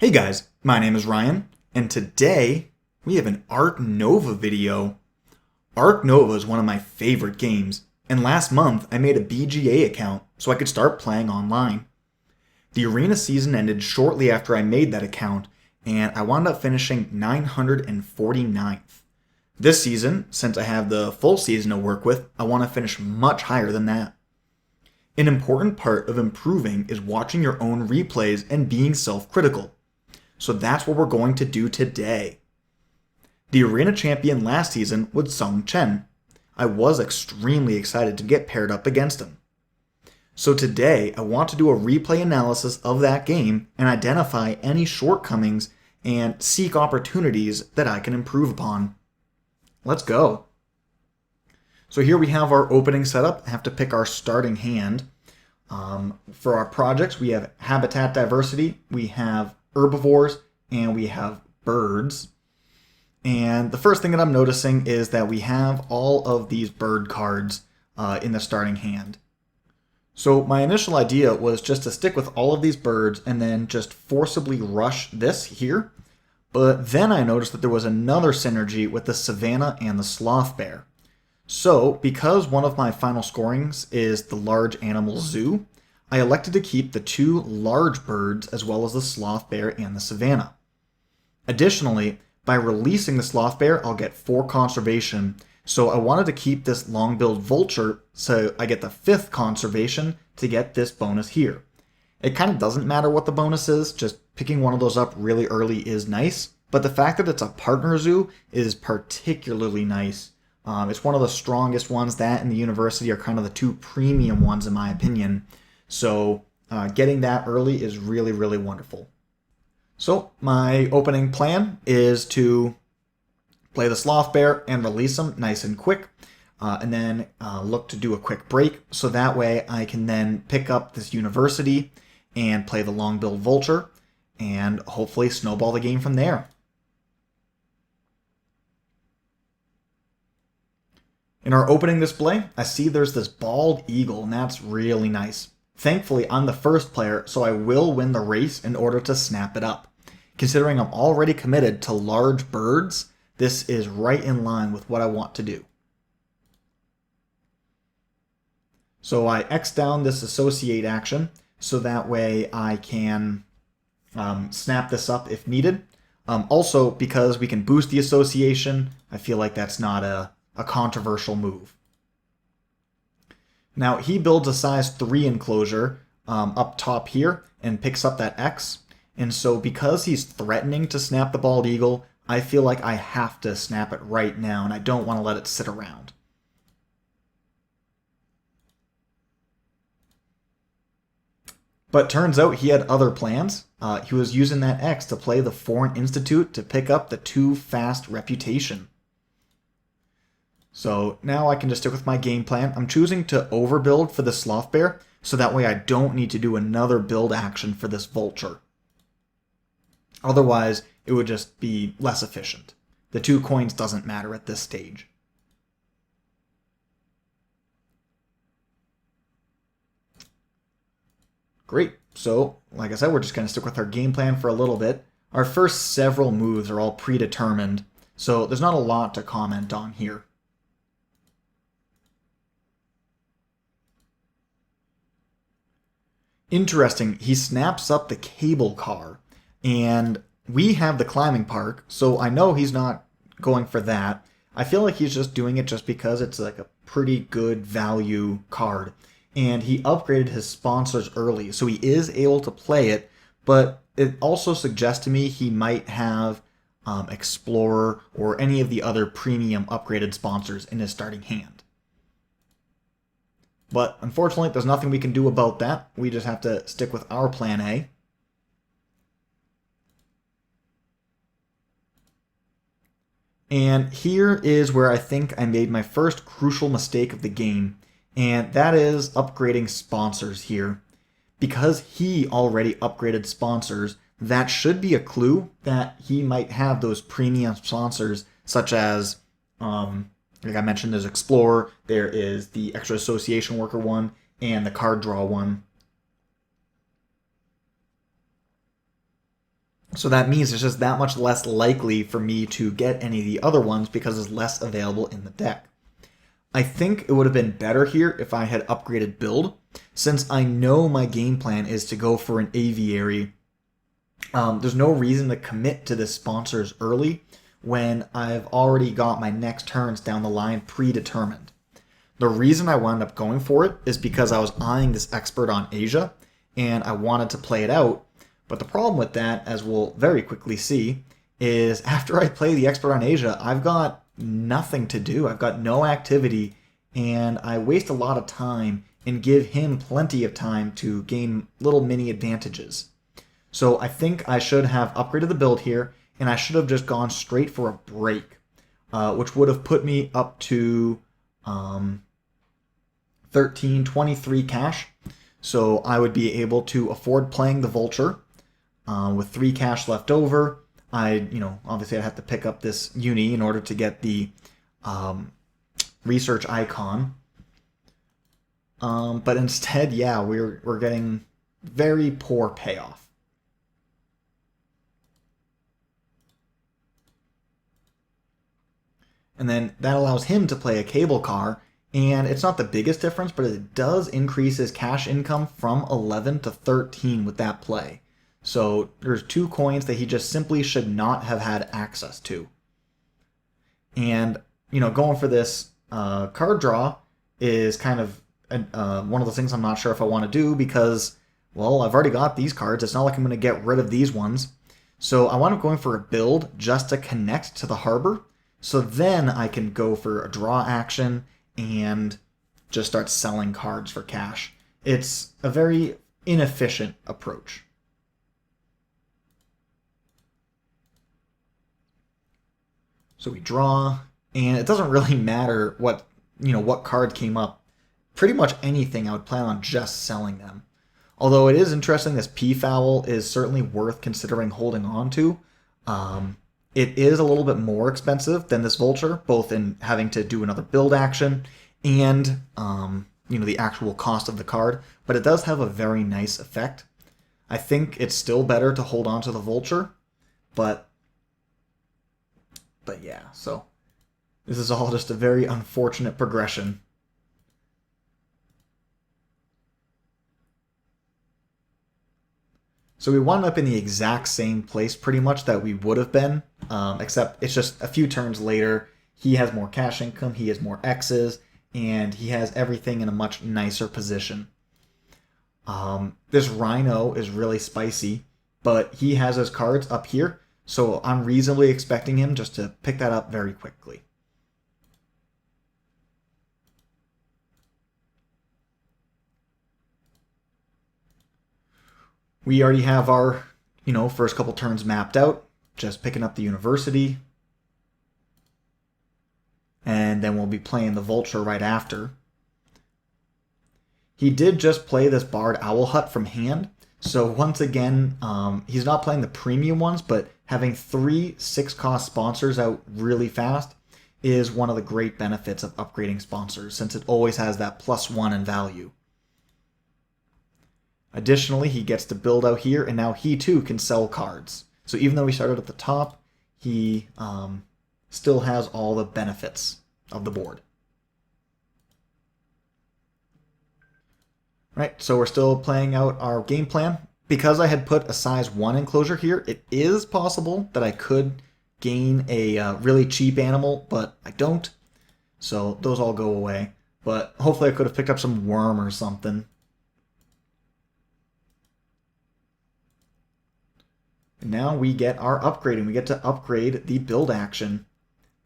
Hey guys, my name is Ryan, and today we have an Ark Nova video. Ark Nova is one of my favorite games, and last month I made a BGA account so I could start playing online. The arena season ended shortly after I made that account, and I wound up finishing 949th. This season, since I have the full season to work with, I want to finish much higher than that. An important part of improving is watching your own replays and being self-critical. So that's what we're going to do today. The arena champion last season was Tsong Chen. I was extremely excited to get paired up against him. So today I want to do a replay analysis of that game and identify any shortcomings and seek opportunities that I can improve upon. Let's go. So here we have our opening setup. I have to pick our starting hand. For our projects, we have habitat diversity, we have herbivores, and we have birds. And the first thing that I'm noticing is that we have all of these bird cards in the starting hand. So my initial idea was just to stick with all of these birds and then just forcibly rush this here. But then I noticed that there was another synergy with the savanna and the sloth bear. So because one of my final scorings is the large animal zoo, I elected to keep the two large birds as well as the sloth bear and the savanna. Additionally, by releasing the sloth bear, I'll get 4 conservation, so I wanted to keep this long-billed vulture so I get the 5th conservation to get this bonus here. It kind of doesn't matter what the bonus is, just picking one of those up really early is nice, but the fact that it's a partner zoo is particularly nice. It's one of the strongest ones. That and the university are kind of the two premium ones in my opinion. So getting that early is really, really wonderful. So my opening plan is to play the sloth bear and release him nice and quick. And then look to do a quick break. So that way I can then pick up this university and play the long-billed vulture and hopefully snowball the game from there. In our opening display, I see there's this bald eagle, and that's really nice. Thankfully, I'm the first player, so I will win the race in order to snap it up. Considering I'm already committed to large birds, this is right in line with what I want to do. So I X down this associate action, so that way I can snap this up if needed. Also, because we can boost the association, I feel like that's not a controversial move. Now he builds a size 3 enclosure up top here and picks up that X. And so because he's threatening to snap the bald eagle, I feel like I have to snap it right now and I don't want to let it sit around. But turns out he had other plans. He was using that X to play the Foreign Institute to pick up the 2 fast reputation. So now I can just stick with my game plan. I'm choosing to overbuild for the sloth bear, so that way I don't need to do another build action for this vulture. Otherwise, it would just be less efficient. The 2 coins doesn't matter at this stage. Great. So, like I said, we're just going to stick with our game plan for a little bit. Our first several moves are all predetermined, so there's not a lot to comment on here. Interesting, he snaps up the cable car, and we have the climbing park, so I know he's not going for that. I feel like he's just doing it just because it's like a pretty good value card. And he upgraded his sponsors early, so he is able to play it, but it also suggests to me he might have Explorer or any of the other premium upgraded sponsors in his starting hand. But unfortunately, there's nothing we can do about that. We just have to stick with our plan A. And here is where I think I made my first crucial mistake of the game, and that is upgrading sponsors here. Because he already upgraded sponsors, that should be a clue that he might have those premium sponsors, such as like I mentioned, there's Explorer, there is the Extra Association Worker one, and the Card Draw one. So that means it's just that much less likely for me to get any of the other ones because there's less available in the deck. I think it would have been better here if I had upgraded build, since I know my game plan is to go for an aviary. There's no reason to commit to the sponsors early when I've already got my next turns down the line predetermined. The reason I wound up going for it is because I was eyeing this expert on Asia, and I wanted to play it out. But the problem with that, as we'll very quickly see, is after I play the expert on Asia, I've got nothing to do. I've got no activity, and I waste a lot of time and give him plenty of time to gain little mini advantages. So I think I should have upgraded the build here, and I should have just gone straight for a break, which would have put me up to 1323 cash. So I would be able to afford playing the Vulture with 3 cash left over. Obviously I'd have to pick up this uni in order to get the research icon. But instead, yeah, we're getting very poor payoff. And then that allows him to play a cable car, and it's not the biggest difference, but it does increase his cash income from 11 to 13 with that play. So there's 2 coins that he just simply should not have had access to. And, going for this card draw is kind of one of the things I'm not sure if I want to do because, well, I've already got these cards. It's not like I'm going to get rid of these ones. So I wound up going for a build just to connect to the harbor. So then I can go for a draw action and just start selling cards for cash. It's a very inefficient approach. So we draw, and it doesn't really matter what card came up. Pretty much anything I would plan on just selling them. Although it is interesting, this P-Foul is certainly worth considering holding on to. It is a little bit more expensive than this Vulture, both in having to do another build action and the actual cost of the card, but it does have a very nice effect. I think it's still better to hold on to the Vulture, but yeah, so this is all just a very unfortunate progression. So we wound up in the exact same place pretty much that we would have been, except it's just a few turns later. He has more cash income, he has more X's, and he has everything in a much nicer position. This Rhino is really spicy, but he has his cards up here, so I'm reasonably expecting him just to pick that up very quickly. We already have our, first couple turns mapped out, just picking up the university. And then we'll be playing the Vulture right after. He did just play this Barred Owl Hut from hand, so once again, he's not playing the premium ones, but having 3 6-cost sponsors out really fast is one of the great benefits of upgrading sponsors, since it always has that +1 in value. Additionally, he gets to build out here, and now he too can sell cards. So even though he started at the top, he still has all the benefits of the board. Right, so we're still playing out our game plan. Because I had put a size 1 enclosure here, it is possible that I could gain a really cheap animal, but I don't. So those all go away. But hopefully I could have picked up some worm or something. And now we get our upgrading. We get to upgrade the build action.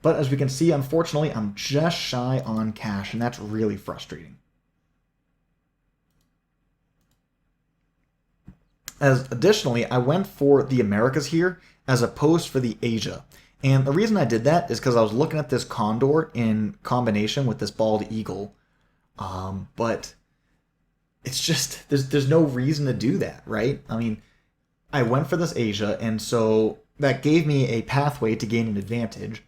But as we can see, unfortunately, I'm just shy on cash, and that's really frustrating. Additionally, I went for the Americas here as opposed for the Asia. And the reason I did that is because I was looking at this condor in combination with this bald eagle. But it's just, there's no reason to do that, right? I mean, I went for this Asia, and so that gave me a pathway to gain an advantage.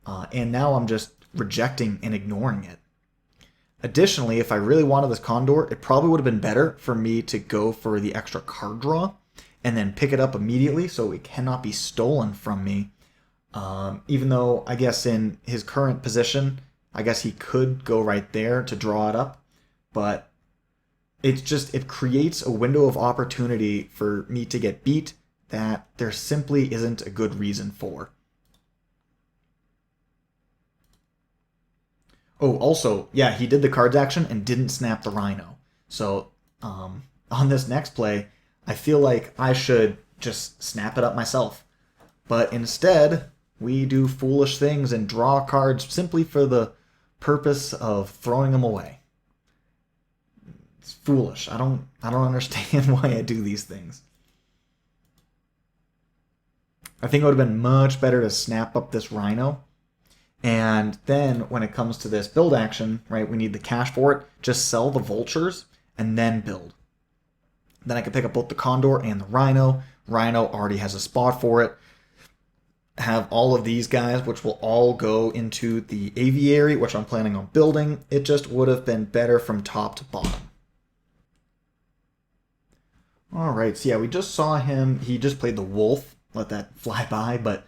And now I'm just rejecting and ignoring it. Additionally, if I really wanted this condor, it probably would have been better for me to go for the extra card draw and then pick it up immediately so it cannot be stolen from me. Even though I guess in his current position, I guess he could go right there to draw it up, but it creates a window of opportunity for me to get beat that there simply isn't a good reason for. Oh, also, yeah, he did the cards action and didn't snap the Rhino. So, on this next play, I feel like I should just snap it up myself. But instead, we do foolish things and draw cards simply for the purpose of throwing them away. It's foolish. I don't understand why I do these things. I think it would have been much better to snap up this Rhino. And then when it comes to this build action, right, we need the cash for it. Just sell the vultures and then build. Then I can pick up both the Condor and the Rhino. Rhino already has a spot for it. Have all of these guys, which will all go into the aviary, which I'm planning on building. It just would have been better from top to bottom. Alright, so yeah, we just saw him. He just played the wolf. Let that fly by, but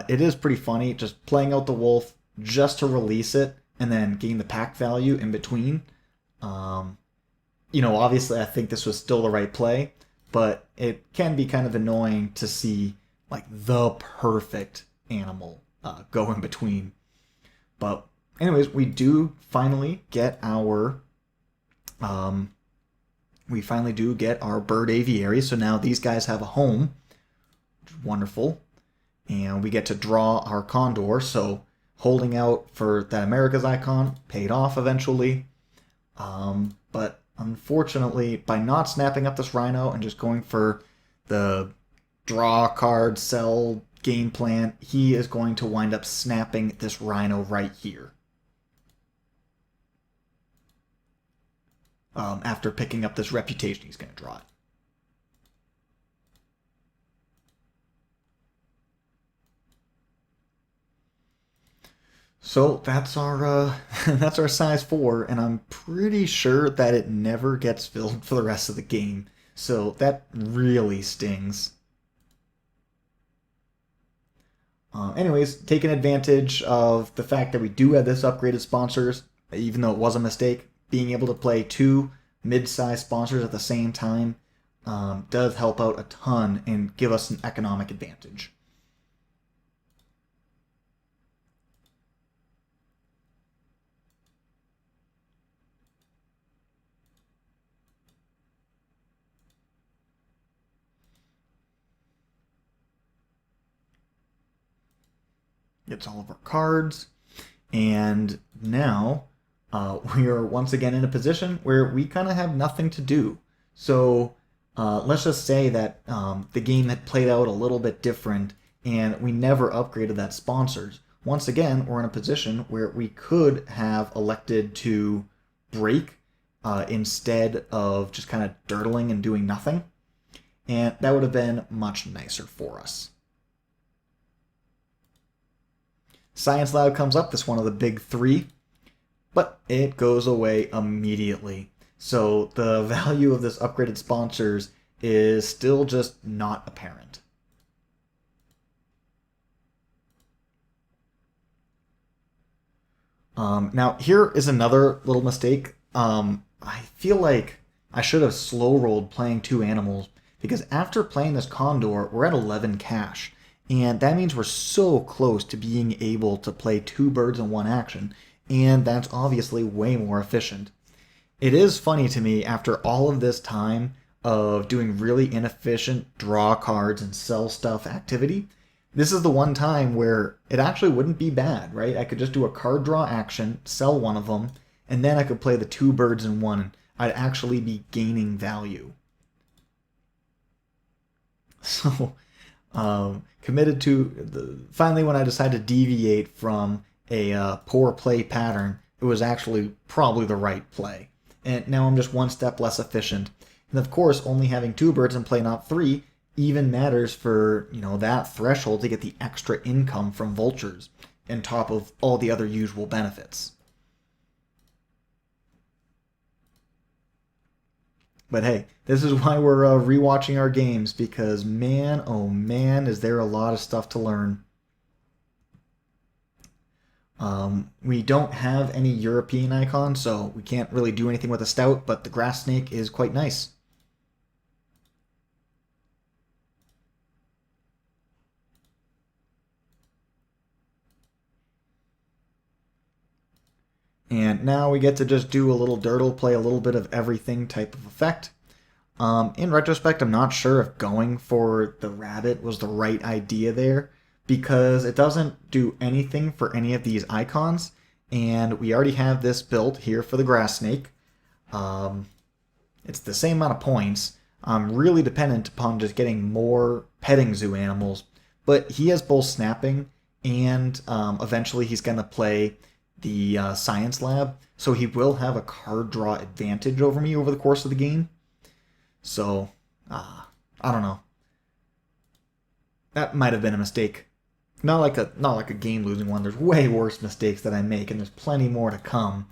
it is pretty funny just playing out the wolf just to release it and then gain the pack value in between. Obviously I think this was still the right play, but it can be kind of annoying to see like the perfect animal go in between. But anyways, we do finally get our bird aviary. So now these guys have a home, which is wonderful. And we get to draw our Condor, so holding out for that America's icon paid off eventually. But unfortunately, by not snapping up this Rhino and just going for the draw card, sell game plan, he is going to wind up snapping this Rhino right here. After picking up this reputation, he's going to draw it. So that's our that's our size 4, and I'm pretty sure that it never gets filled for the rest of the game. So that really stings. Anyways, taking advantage of the fact that we do have this upgraded sponsors, even though it was a mistake, being able to play 2 mid-size sponsors at the same time does help out a ton and give us an economic advantage. Gets all of our cards, and now we are once again in a position where we kind of have nothing to do. So let's just say that the game had played out a little bit different and we never upgraded that sponsors. Once again, we're in a position where we could have elected to break instead of just kind of dirtling and doing nothing, and that would have been much nicer for us. Science Lab comes up, this one of the big 3, but it goes away immediately. So the value of this upgraded sponsors is still just not apparent. Now here is another little mistake. I feel like I should have slow rolled playing 2 animals, because after playing this Condor, we're at 11 cash. And that means we're so close to being able to play 2 birds in 1 action, and that's obviously way more efficient. It is funny to me, after all of this time of doing really inefficient draw cards and sell stuff activity, this is the one time where it actually wouldn't be bad, right? I could just do a card draw action, sell one of them, and then I could play the 2 birds in 1, and I'd actually be gaining value. So committed to finally, when I decided to deviate from a poor play pattern, it was actually probably the right play. And now I'm just 1 step less efficient. And of course, only having 2 birds in play, not 3, even matters for, that threshold to get the extra income from vultures, on top of all the other usual benefits. But hey, this is why we're rewatching our games, because man, oh man, is there a lot of stuff to learn. We don't have any European icons, so we can't really do anything with a stout, but the grass snake is quite nice. And now we get to just do a little durdle, play a little bit of everything type of effect. In retrospect, I'm not sure if going for the rabbit was the right idea there, because it doesn't do anything for any of these icons, and we already have this built here for the grass snake. It's the same amount of points. I'm really dependent upon just getting more petting zoo animals, but he has both snapping and eventually he's going to play the science lab, so he will have a card draw advantage over me over the course of the game. So, I don't know. That might have been a mistake. Not like a game-losing one. There's way worse mistakes that I make, and there's plenty more to come.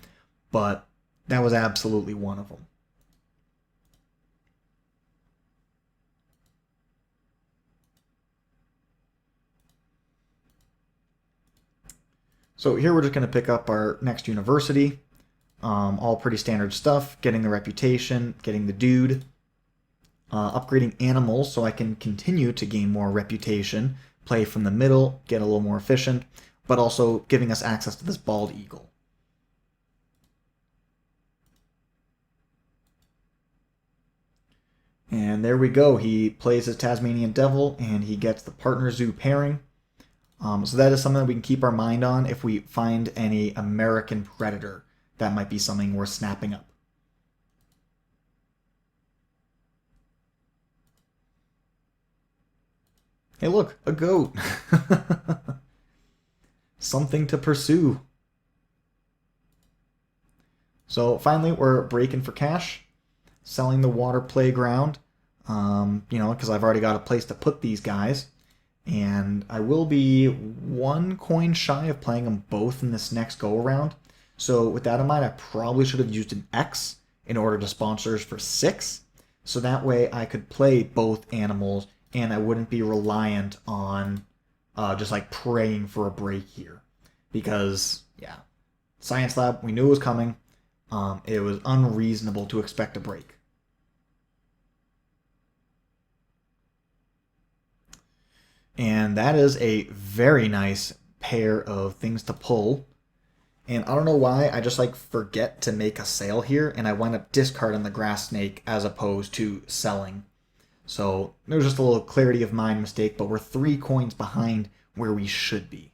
But that was absolutely one of them. So here we're just going to pick up our next university. All pretty standard stuff. Getting the reputation, getting the dude. Upgrading animals so I can continue to gain more reputation, play from the middle, get a little more efficient, but also giving us access to this bald eagle. And there we go. He plays his Tasmanian Devil, and he gets the partner zoo pairing. So that is something that we can keep our mind on if we find any American predator. That might be something worth snapping up. Hey look, a goat! Something to pursue. So finally we're breaking for cash. Selling the water playground. Because I've already got a place to put these guys. And I will be 1 coin shy of playing them both in this next go-around. So with that in mind, I probably should have used an X in order to sponsors for 6. So that way I could play both animals and I wouldn't be reliant on just like praying for a break here. Because, yeah, Science Lab, we knew it was coming. It was unreasonable to expect a break. And that is a very nice pair of things to pull. And I don't know why, I just like forget to make a sale here, and I wind up discarding the grass snake as opposed to selling. So it was just a little clarity of mind mistake, but we're 3 coins behind where we should be.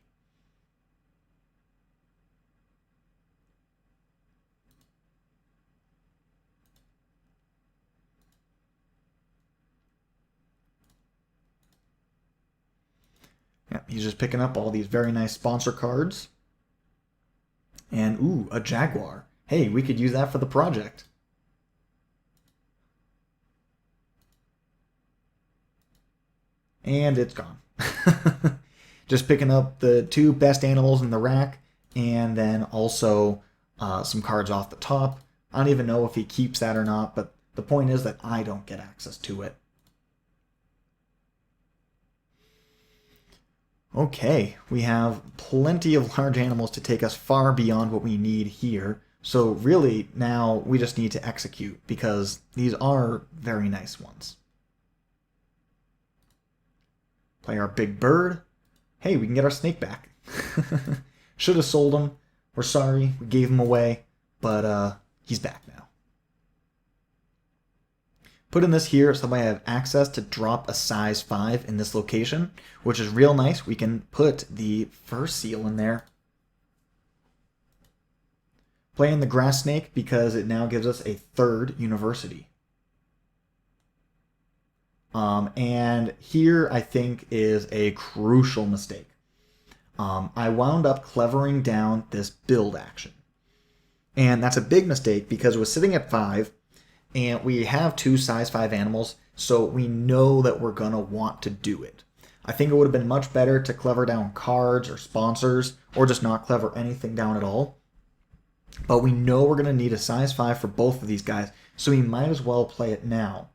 Yeah, he's just picking up all these very nice sponsor cards. And, ooh, a jaguar. Hey, we could use that for the project. And it's gone. Just picking up the 2 best animals in the rack, and then also some cards off the top. I don't even know if he keeps that or not, but the point is that I don't get access to it. Okay, we have plenty of large animals to take us far beyond what we need here. So really, now we just need to execute, because these are very nice ones. Play our big bird. Hey, we can get our snake back. Should have sold him. We're sorry, we gave him away, but he's back now. Put in this here so I have access to drop a size 5 in this location, which is real nice. We can put the fur seal in there. Playing the grass snake because it now gives us a 3rd university. And here I think is a crucial mistake. I wound up clevering down this build action. And that's a big mistake because it was sitting at 5, and we have 2 size 5 animals, so we know that we're going to want to do it. I think it would have been much better to clever down cards or sponsors, or just not clever anything down at all. But we know we're going to need a size 5 for both of these guys so we might as well play it now.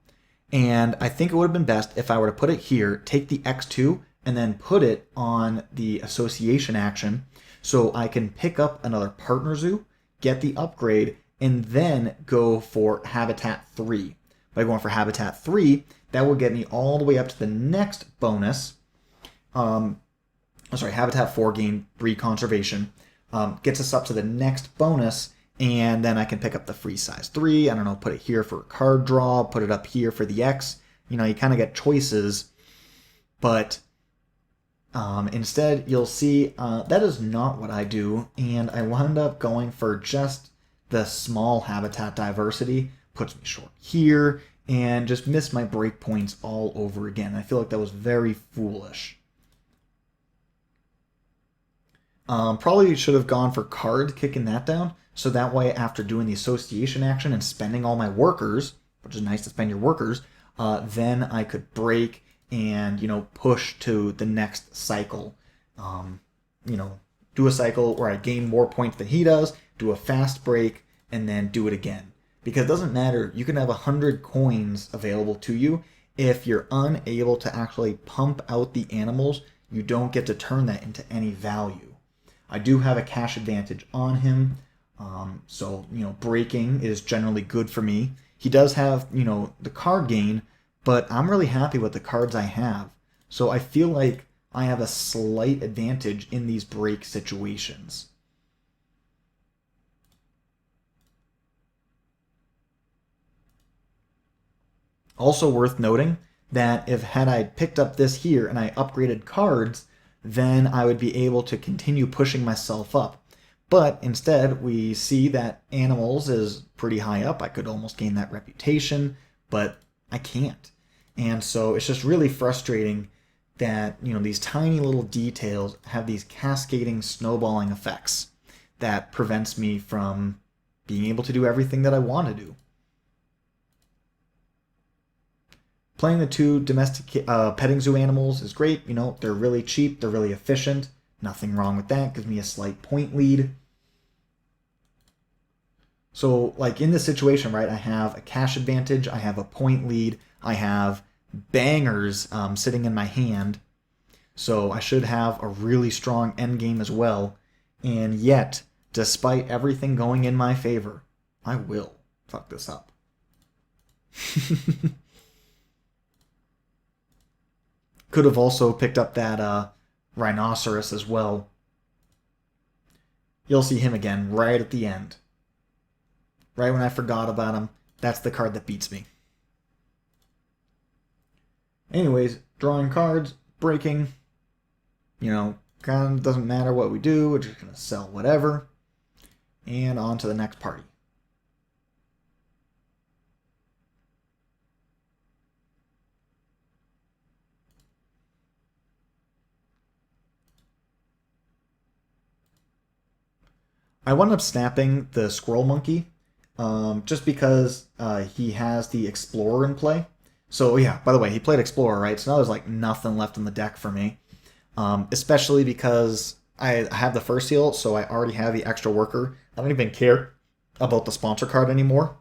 And I think it would have been best if I were to put it here, take the X2, and then put it on the association action so I can pick up another partner zoo, get the upgrade, and then go for Habitat 3. By going for Habitat 3, that will get me all the way up to the next bonus. Habitat 4 gain 3 conservation. Gets us up to the next bonus, and then I can pick up the free size 3. I don't know, put it here for a card draw, put it up here for the X. You know, you kind of get choices, but instead you'll see that is not what I do, and I wound up going for just the small habitat diversity. Puts me short here, and just missed my breakpoints all over again. I feel like that was very foolish. Probably should have gone for card, kicking that down, so that way after doing the association action and spending all my workers, which is nice to spend your workers, then I could break and, you know, push to the next cycle. You know, do a cycle where I gain more points than he does, do a fast break, and then do it again. Because it doesn't matter, you can have 100 coins available to you. If you're unable to actually pump out the animals, you don't get to turn that into any value. I do have a cash advantage on him, so, you know, breaking is generally good for me. He does have, you know, the card gain, but I'm really happy with the cards I have. So I feel like I have a slight advantage in these break situations. Also worth noting that if had I picked up this here and I upgraded cards, then I would be able to continue pushing myself up. But instead, we see that animals is pretty high up. I could almost gain that reputation, but I can't. And so it's just really frustrating that, you know, these tiny little details have these cascading, snowballing effects that prevents me from being able to do everything that I want to do. Playing the 2 domestic petting zoo animals is great. You know, they're really cheap, they're really efficient. Nothing wrong with that. Gives me a slight point lead. So, like in this situation, right, I have a cash advantage, I have a point lead, I have bangers sitting in my hand. So I should have a really strong end game as well. And yet, despite everything going in my favor, I will fuck this up. Could have also picked up that rhinoceros as well. You'll see him again right at the end. Right when I forgot about him, that's the card that beats me. Anyways, drawing cards, breaking, you know, kind of doesn't matter what we do, we're just going to sell whatever, and on to the next party. I wound up snapping the squirrel monkey just because he has the explorer in play. So yeah, by the way, he played explorer, right? So now there's like nothing left in the deck for me. Especially because I have the first seal, so I already have the extra worker. I don't even care about the sponsor card anymore.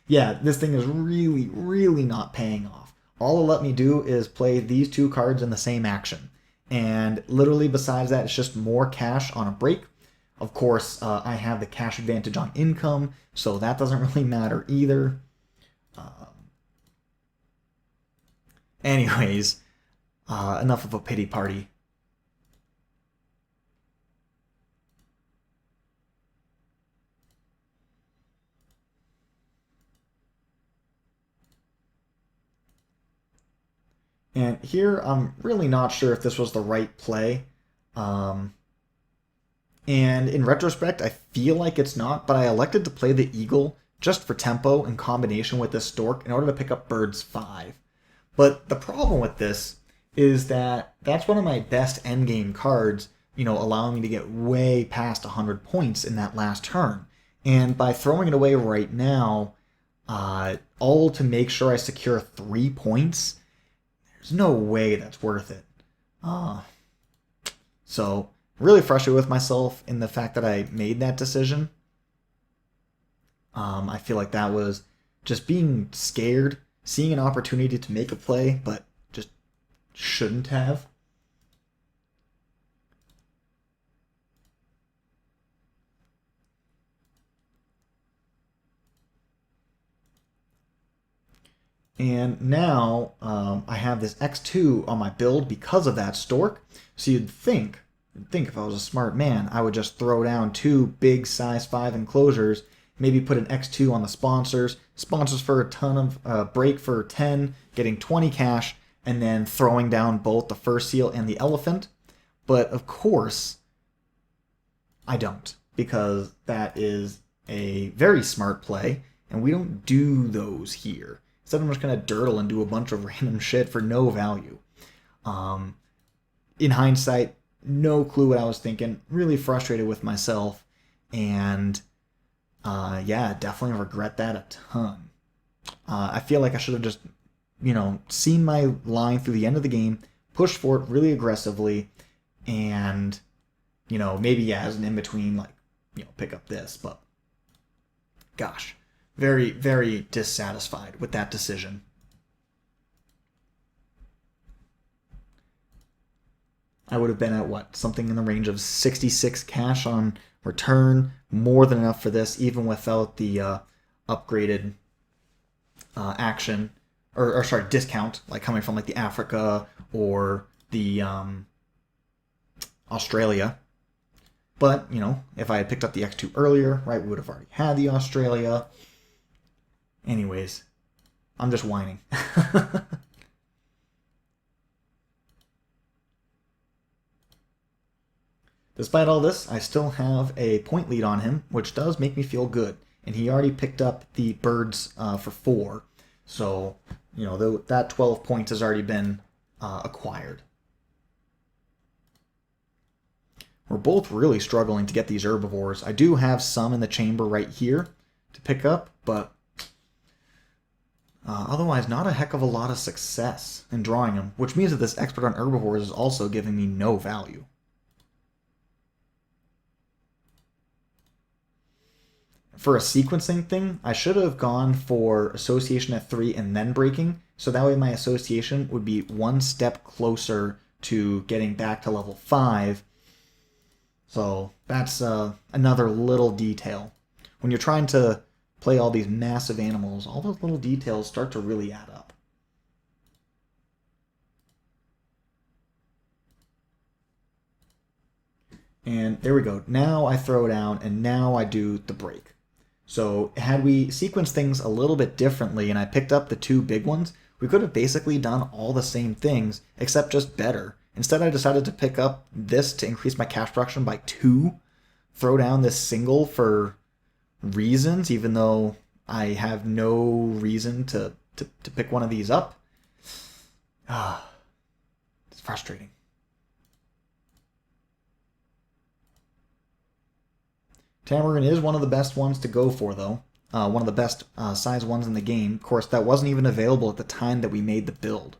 Yeah, this thing is really, really not paying off. All it'll let me do is play these 2 cards in the same action. And literally besides that, it's just more cash on a break. Of course, I have the cash advantage on income, so that doesn't really matter either. Anyways, enough of a pity party. And here, I'm really not sure if this was the right play. And in retrospect, I feel like it's not, but I elected to play the eagle just for tempo in combination with the stork in order to pick up birds 5. But the problem with this is that that's one of my best endgame cards, you know, allowing me to get way past 100 points in that last turn. And by throwing it away right now, all to make sure I secure 3 points, there's no way that's worth it. So, really frustrated with myself in the fact that I made that decision. I feel like that was just being scared, seeing an opportunity to make a play, but just shouldn't have. And now I have this X2 on my build because of that stork. So you'd think if I was a smart man, I would just throw down two big size 5 enclosures, maybe put an X2 on the sponsors for a ton of break for 10, getting 20 cash, and then throwing down both the first seal and the elephant. But of course, I don't, because that is a very smart play, and we don't do those here. Instead, I'm just going to dirtle and do a bunch of random shit for no value. In hindsight, no clue what I was thinking. Really frustrated with myself. And yeah, definitely regret that a ton. I feel like I should have just, seen my line through the end of the game, pushed for it really aggressively, and, maybe, yeah, as an in-between, like, pick up this. But, gosh. Very, very dissatisfied with that decision. I would have been at what? Something in the range of 66 cash on return. More than enough for this, even without the upgraded action. Or sorry, discount, like coming from like the Africa or the Australia. But, if I had picked up the X2 earlier, right, we would have already had the Australia. Anyways, I'm just whining. Despite all this, I still have a point lead on him, which does make me feel good. And he already picked up the birds for 4. So, that 12 points has already been acquired. We're both really struggling to get these herbivores. I do have some in the chamber right here to pick up, but otherwise, not a heck of a lot of success in drawing them, which means that this expert on herbivores is also giving me no value. For a sequencing thing, I should have gone for association at 3 and then breaking, so that way my association would be one step closer to getting back to level 5. So that's another little detail. When you're trying to play all these massive animals, all those little details start to really add up. And there we go. Now I throw down, and now I do the break. So had we sequenced things a little bit differently and I picked up the 2 big ones, we could have basically done all the same things, except just better. Instead, I decided to pick up this to increase my cash production by 2, throw down this single for reasons, even though I have no reason to pick one of these up. It's frustrating. Tamarin is one of the best ones to go for, though. One of the best size ones in the game. Of course, that wasn't even available at the time that we made the build.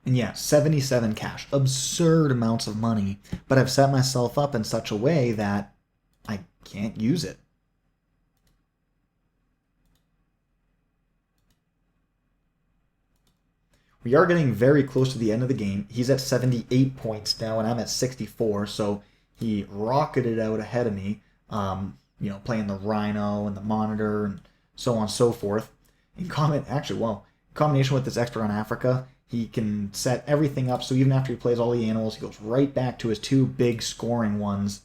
And yeah, 77 cash. Absurd amounts of money. But I've set myself up in such a way that I can't use it. We are getting very close to the end of the game. He's at 78 points now, and I'm at 64, so he rocketed out ahead of me, playing the Rhino and the Monitor and so on and so forth. In combination with this expert on Africa, he can set everything up, so even after he plays all the animals, he goes right back to his 2 big scoring ones.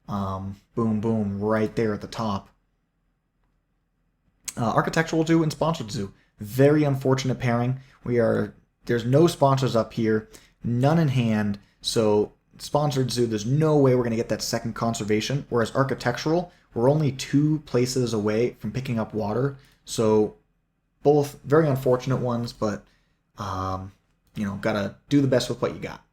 Boom, boom, right there at the top. Architectural Zoo and Sponsored Zoo. Very unfortunate pairing. There's no sponsors up here, none in hand, so Sponsored Zoo, there's no way we're going to get that second conservation, whereas Architectural, we're only 2 places away from picking up water, so both very unfortunate ones, but gotta do the best with what you got.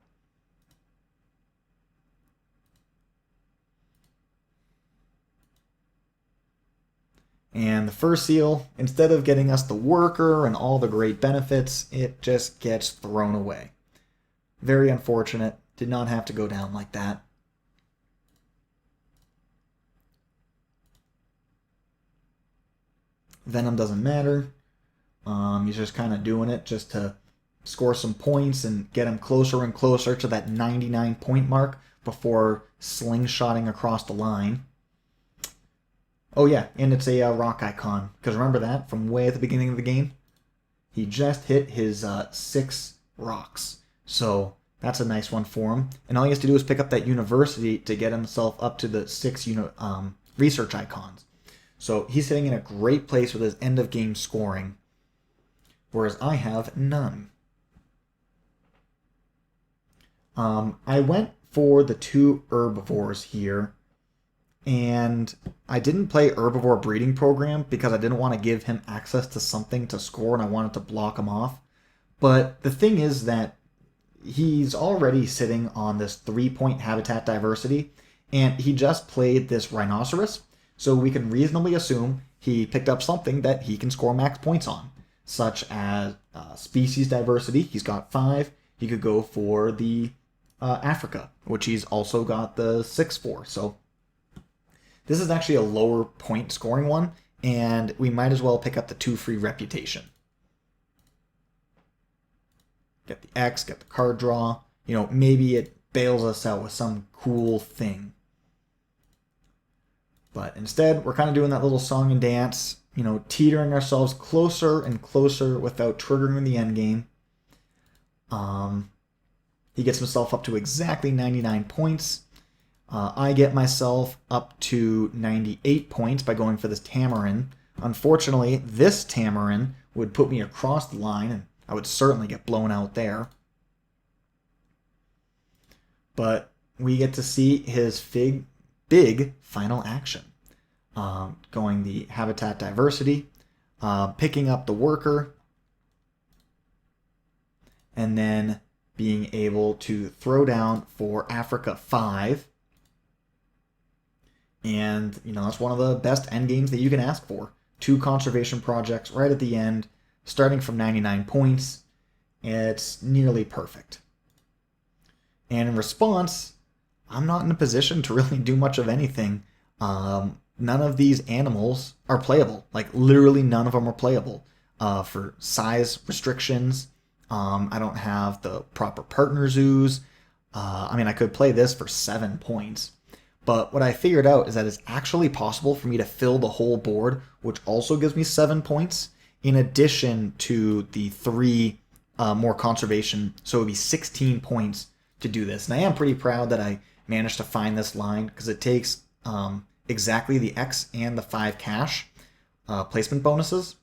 And the first seal, instead of getting us the worker and all the great benefits, it just gets thrown away. Very unfortunate. Did not have to go down like that. Venom doesn't matter. He's just kind of doing it just to score some points and get him closer and closer to that 99 point mark before slingshotting across the line. Oh yeah, and it's a rock icon, because remember that from way at the beginning of the game? He just hit his 6 rocks. So that's a nice one for him. And all he has to do is pick up that university to get himself up to the 6 research icons. So he's sitting in a great place with his end of game scoring, whereas I have none. I went for the 2 herbivores here, and I didn't play herbivore breeding program because I didn't want to give him access to something to score and I wanted to block him off. But the thing is that he's already sitting on this 3-point habitat diversity, and he just played this rhinoceros, so we can reasonably assume he picked up something that he can score max points on, such as species diversity. He's got 5. He could go for the Africa, which he's also got the 6 for. So this is actually a lower point scoring one, and we might as well pick up the 2 free reputation. Get the X, get the card draw. Maybe it bails us out with some cool thing. But instead, we're kind of doing that little song and dance, teetering ourselves closer and closer without triggering the end game. He gets himself up to exactly 99 points. I get myself up to 98 points by going for this Tamarin. Unfortunately, this Tamarin would put me across the line, and I would certainly get blown out there. But we get to see his big final action. Going the habitat diversity, picking up the worker, and then being able to throw down for Africa 5. And, that's one of the best end games that you can ask for. 2 conservation projects right at the end, starting from 99 points. It's nearly perfect. And in response, I'm not in a position to really do much of anything. None of these animals are playable. Like, literally none of them are playable. For size restrictions, I don't have the proper partner zoos. I could play this for 7 points. But what I figured out is that it's actually possible for me to fill the whole board, which also gives me 7 points, in addition to the 3 more conservation. So it would be 16 points to do this. And I am pretty proud that I managed to find this line, because it takes exactly the X and the 5 cash placement bonuses.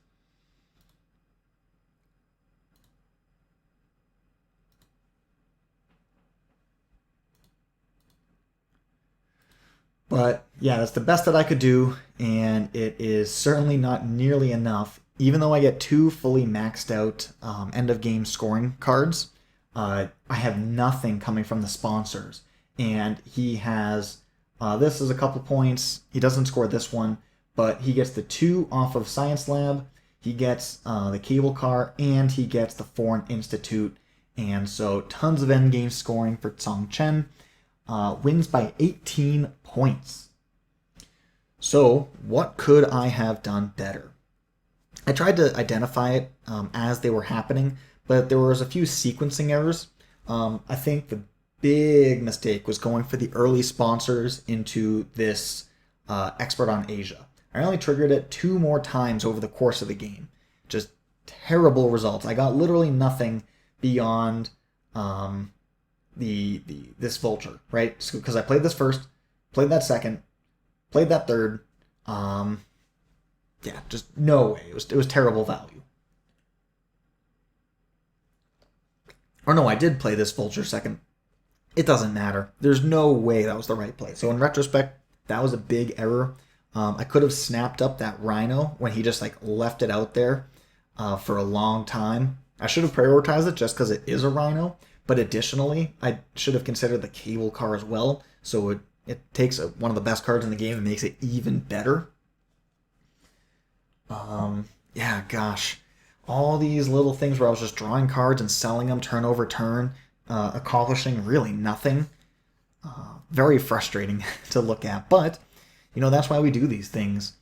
But yeah, that's the best that I could do, and it is certainly not nearly enough. Even though I get 2 fully maxed out end of game scoring cards, I have nothing coming from the sponsors. And he has, this is a couple points. He doesn't score this one, but he gets the 2 off of Science Lab. He gets the cable car, and he gets the Foreign Institute. And so tons of end game scoring for Tsong Chen. Wins by 18 points. So what could I have done better? I tried to identify it as they were happening, but there was a few sequencing errors. I think the big mistake was going for the early sponsors into this expert on Asia. I only triggered it 2 more times over the course of the game. Just terrible results. I got literally nothing beyond this vulture, right? Because I played this first, played that second, played that third. Yeah, just no way. It was terrible value. Or no, I did play this vulture second. It doesn't matter. There's no way that was the right play. So in retrospect, that was a big error. I could have snapped up that rhino when he just left it out there for a long time. I should have prioritized it just because it is a rhino. But additionally, I should have considered the cable car as well. So it takes one of the best cards in the game and makes it even better. Yeah, gosh. All these little things where I was just drawing cards and selling them turn over turn accomplishing really nothing. Very frustrating to look at, but that's why we do these things.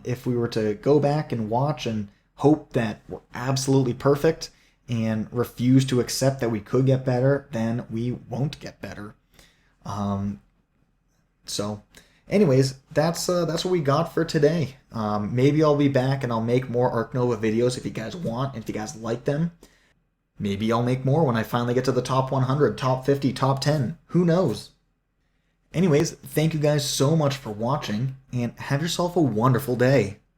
If we were to go back and watch and hope that we're absolutely perfect and refuse to accept that we could get better, then we won't get better. So, anyways, that's what we got for today. Maybe I'll be back and I'll make more Ark Nova videos if you guys want, if you guys like them. Maybe I'll make more when I finally get to the top 100, top 50, top 10. Who knows? Anyways, thank you guys so much for watching, and have yourself a wonderful day.